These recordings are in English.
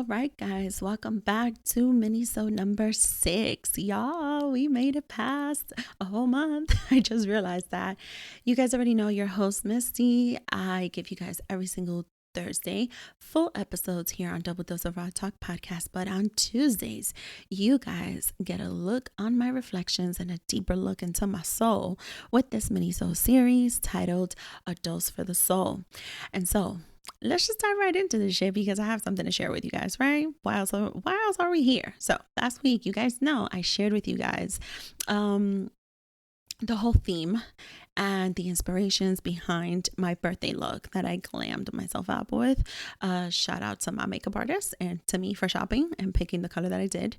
All right, guys, welcome back to minisode number 6. Y'all, we made it past a whole month. I just realized that. You guys already know your host, Misty. I give you guys every single Thursday full episodes here on Double Dose of Raw Talk podcast, but on Tuesdays you guys get a look on my reflections and a deeper look into my soul with this minisode series titled A Dose for the Soul. And so let's just dive right into this shit because I have something to share with you guys, right? Why else are we here? So last week, you guys know I shared with you guys the whole theme and the inspirations behind my birthday look that I glammed myself up with. Shout out to my makeup artist and to me for shopping and picking the color that I did.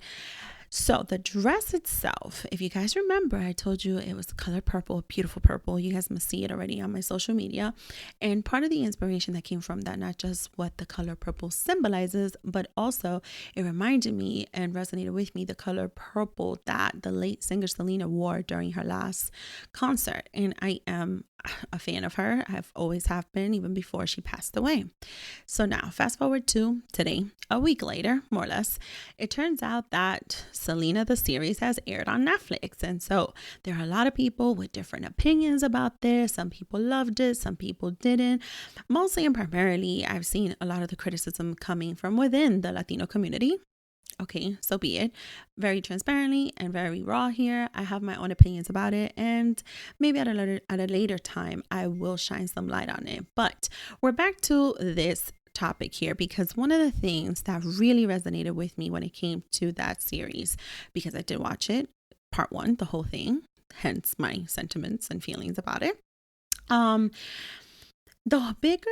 So the dress itself, if you guys remember, I told you it was the color purple, beautiful purple. You guys must see it already on my social media. And part of the inspiration that came from that, not just what the color purple symbolizes, but also it reminded me and resonated with me the color purple that the late singer Selena wore during her last concert. And I am a fan of her. I've always have been, even before she passed away. So now fast forward to today, a week later, more or less, it turns out that Selena, the series, has aired on Netflix. And so there are a lot of people with different opinions about this. Some people loved it, some people didn't. Mostly and primarily, I've seen a lot of the criticism coming from within the Latino community. Okay, so be it. Very transparently and very raw here. I have my own opinions about it, and maybe at a later time I will shine some light on it. But we're back to this topic here because one of the things that really resonated with me when it came to that series, because I did watch it, part 1, the whole thing, hence my sentiments and feelings about it. The bigger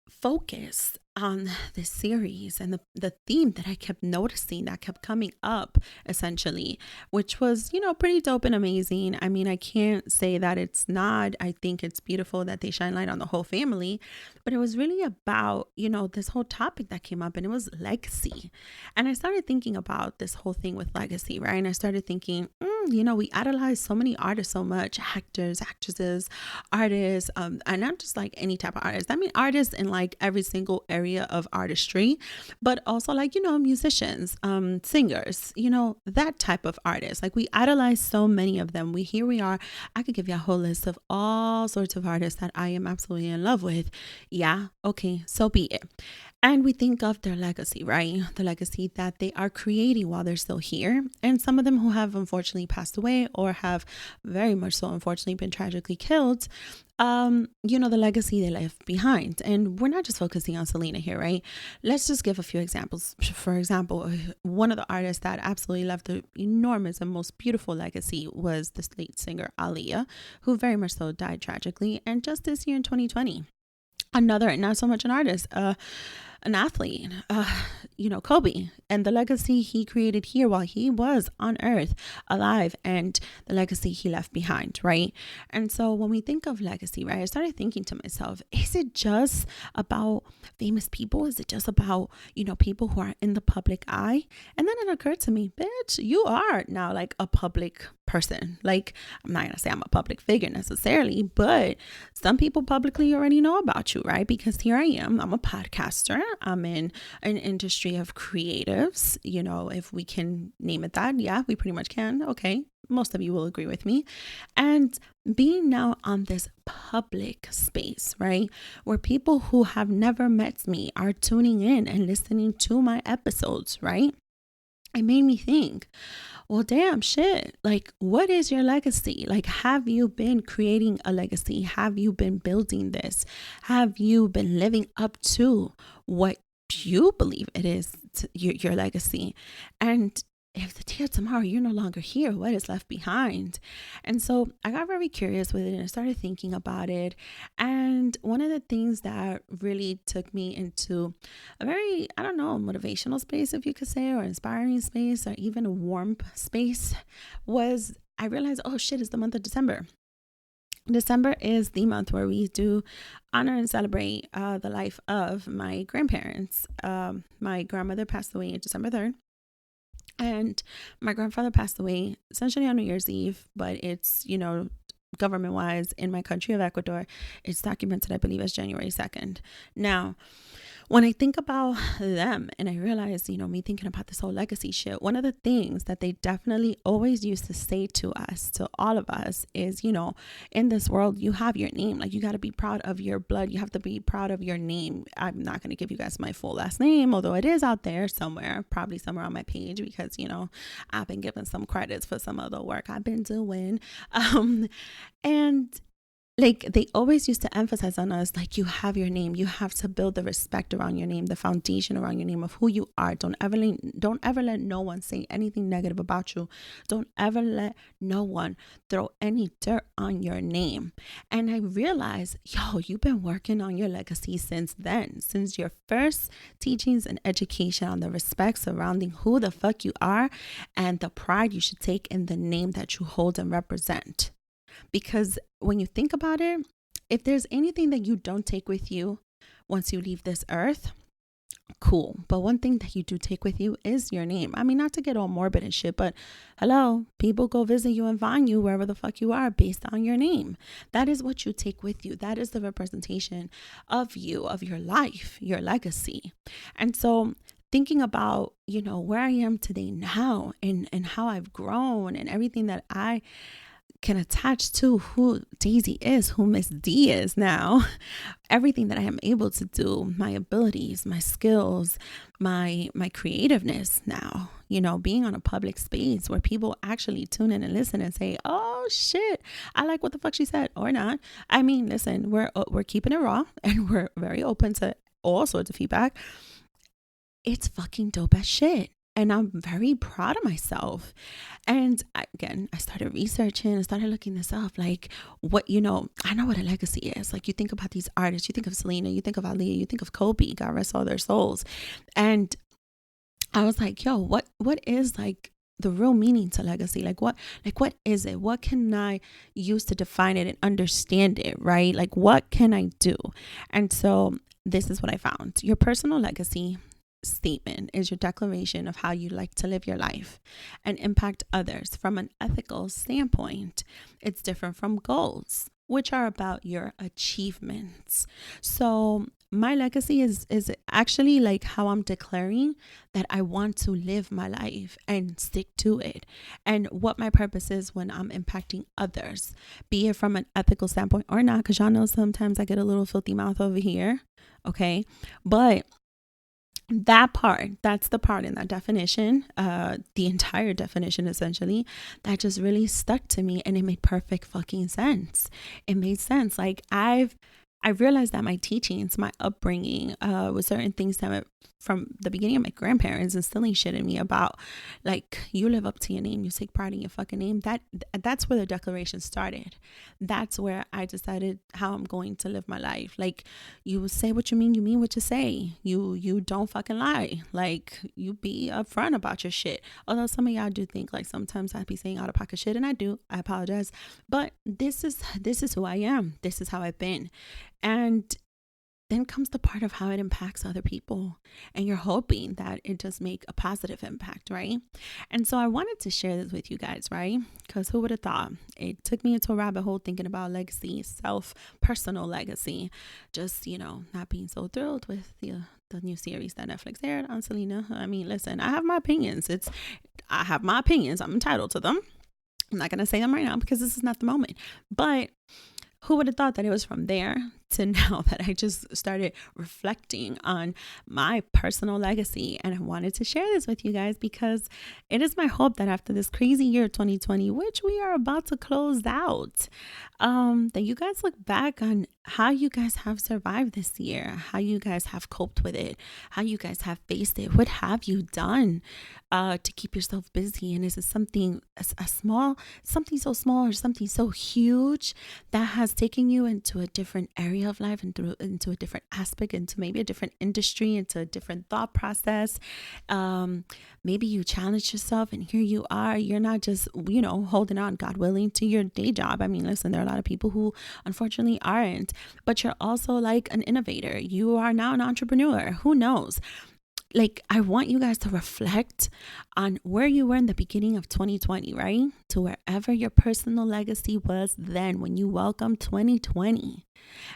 focus on this series and the theme that I kept noticing that kept coming up essentially, which was, pretty dope and amazing. I mean, I can't say that it's not. I think it's beautiful that they shine light on the whole family, but it was really about, this whole topic that came up, and it was legacy. And I started thinking about this whole thing with legacy, right? And I started thinking, we idolize so many artists so much, actors, actresses, artists, and not just like any type of artist. I mean, artists in like every single area of artistry, but also like, musicians, singers, that type of artists. Like we idolize so many of them. Here we are. I could give you a whole list of all sorts of artists that I am absolutely in love with. Yeah. Okay. So be it. And we think of their legacy, right? The legacy that they are creating while they're still here. And some of them who have unfortunately passed away or have very much so unfortunately been tragically killed, the legacy they left behind. And we're not just focusing on Selena here, right? Let's just give a few examples. For example, one of the artists that absolutely left an enormous and most beautiful legacy was the late singer Aaliyah, who very much so died tragically. And just this year in 2020, another, not so much an artist, an athlete, Kobe, and the legacy he created here while he was on earth alive, and the legacy he left behind, right? And so when we think of legacy, right, I started thinking to myself, is it just about famous people? Is it just about, people who are in the public eye? And then it occurred to me, bitch, you are now like a public person. Like, I'm not gonna say I'm a public figure necessarily, but some people publicly already know about you, right? Because here I am, I'm a podcaster. I'm in an industry of creatives, if we can name it that. Yeah, we pretty much can. Okay. Most of you will agree with me. And being now on this public space, right, where people who have never met me are tuning in and listening to my episodes, right? It made me think, well, damn shit. Like, what is your legacy? Like, have you been creating a legacy? Have you been building this? Have you been living up to what you believe it is your legacy? And if the day of tomorrow you're no longer here, what is left behind? And so I got very curious with it and I started thinking about it. And one of the things that really took me into a very, motivational space, if you could say, or inspiring space, or even a warm space, was I realized, oh shit, it's the month of December. December is the month where we do honor and celebrate the life of my grandparents. My grandmother passed away on December 3rd. And my grandfather passed away essentially on New Year's Eve, but it's, government wise in my country of Ecuador, it's documented, I believe, as January 2nd. Now, When I think about them and I realize, me thinking about this whole legacy shit, one of the things that they definitely always used to say to us, to all of us, is, in this world, you have your name. Like, you got to be proud of your blood. You have to be proud of your name. I'm not going to give you guys my full last name, although it is out there somewhere, probably somewhere on my page, because, I've been given some credits for some of the work I've been doing. And like, they always used to emphasize on us, like, you have your name. You have to build the respect around your name, the foundation around your name of who you are. Don't ever let no one say anything negative about you. Don't ever let no one throw any dirt on your name. And I realized, you've been working on your legacy since then, since your first teachings and education on the respect surrounding who the fuck you are and the pride you should take in the name that you hold and represent. Because when you think about it, if there's anything that you don't take with you once you leave this earth, cool. But one thing that you do take with you is your name. I mean, not to get all morbid and shit, but hello, people go visit you and find you wherever the fuck you are based on your name. That is what you take with you. That is the representation of you, of your life, your legacy. And so thinking about, where I am today now and how I've grown and everything that I can attach to who Daisy is, who Miss D is now, everything that I am able to do, my abilities, my skills, my creativeness now, being on a public space where people actually tune in and listen and say, oh shit, I like what the fuck she said, or not. I mean, listen, we're keeping it raw and we're very open to all sorts of feedback. It's fucking dope as shit. And I'm very proud of myself. And I started researching and started looking this up. Like, what, I know what a legacy is. Like, you think about these artists, you think of Selena, you think of Ali, you think of Kobe, God rest all their souls. And I was like, what is like the real meaning to legacy? Like what is it? What can I use to define it and understand it, right? Like, what can I do? And so this is what I found. Your personal legacy statement is your declaration of how you like to live your life and impact others from an ethical standpoint. It's different from goals, which are about your achievements. So my legacy is actually like how I'm declaring that I want to live my life and stick to it, and what my purpose is when I'm impacting others, be it from an ethical standpoint or not, because y'all know sometimes I get a little filthy mouth over here, okay? But that's the part in that definition, the entire definition essentially, that just really stuck to me, and it made perfect fucking sense. It made sense. Like, I realized that my teachings, my upbringing, with certain things that from the beginning of my grandparents instilling shit in me about, like, you live up to your name, you take pride in your fucking name. That's where the declaration started. That's where I decided how I'm going to live my life. Like, you say what you mean what you say. You don't fucking lie. Like, you be upfront about your shit. Although some of y'all do think like sometimes I be saying out of pocket shit, and I do. I apologize. But this is who I am. This is how I've been. And then comes the part of how it impacts other people, and you're hoping that it does make a positive impact, right? And so I wanted to share this with you guys, right? Because who would have thought? It took me into a rabbit hole thinking about legacy, personal legacy, just, not being so thrilled with the new series that Netflix aired on Selena. I mean, listen, I have my opinions. I'm entitled to them. I'm not going to say them right now because this is not the moment, but who would have thought that it was from there to now that I just started reflecting on my personal legacy. And I wanted to share this with you guys because it is my hope that after this crazy year 2020, which we are about to close out, that you guys look back on how you guys have survived this year, how you guys have coped with it, how you guys have faced it. What have you done to keep yourself busy? And is it something something so small or something so huge that has taken you into a different area of life and into a different aspect, into maybe a different industry, into a different thought process? Maybe you challenged yourself and here you are. You're not just, holding on, God willing, to your day job. I mean, listen, there are a lot of people who unfortunately aren't, but you're also like an innovator. You are now an entrepreneur. Who knows? like, I want you guys to reflect on where you were in the beginning of 2020, right? To wherever your personal legacy was then when you welcomed 2020,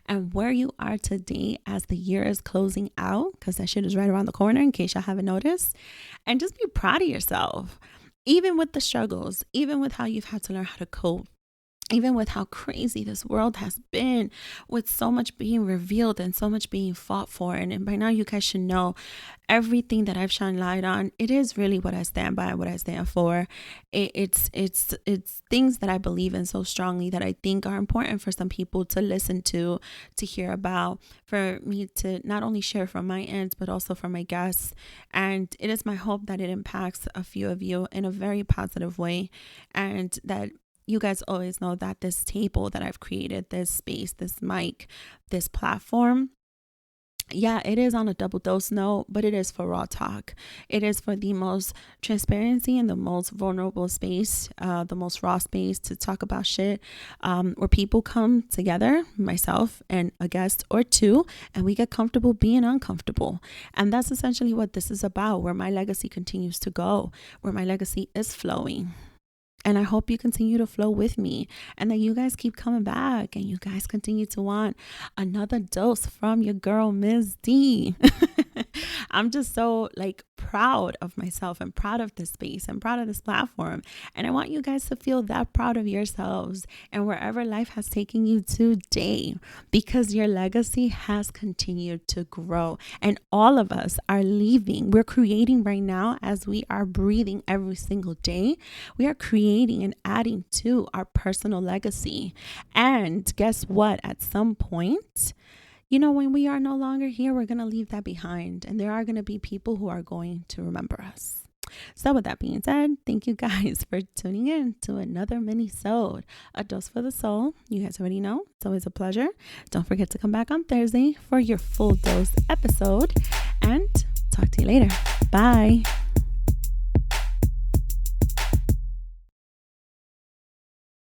and where you are today as the year is closing out, because that shit is right around the corner in case y'all haven't noticed. And just be proud of yourself, even with the struggles, even with how you've had to learn how to cope, even with how crazy this world has been, with so much being revealed and so much being fought for. And by now you guys should know everything that I've shone light on. It is really what I stand by and what I stand for. It's things that I believe in so strongly that I think are important for some people to listen to hear about, for me to not only share from my ends, but also from my guests. And it is my hope that it impacts a few of you in a very positive way, and that you guys always know that this table that I've created, this space, this mic, this platform, yeah, it is on a double dose note, but it is for raw talk. It is for the most transparency and the most vulnerable space, the most raw space to talk about shit, where people come together, myself and a guest or two, and we get comfortable being uncomfortable. And that's essentially what this is about, where my legacy continues to go, where my legacy is flowing. And I hope you continue to flow with me, and that you guys keep coming back, and you guys continue to want another dose from your girl, Ms. D. I'm just so proud of myself and proud of this space and proud of this platform. And I want you guys to feel that proud of yourselves and wherever life has taken you today, because your legacy has continued to grow, and all of us are leaving. We're creating right now as we are breathing every single day. We are creating and adding to our personal legacy. And guess what? At some point, when we are no longer here, we're going to leave that behind. And there are going to be people who are going to remember us. So with that being said, thank you guys for tuning in to another minisode, A Dose for the Soul. You guys already know, it's always a pleasure. Don't forget to come back on Thursday for your full dose episode. And talk to you later. Bye.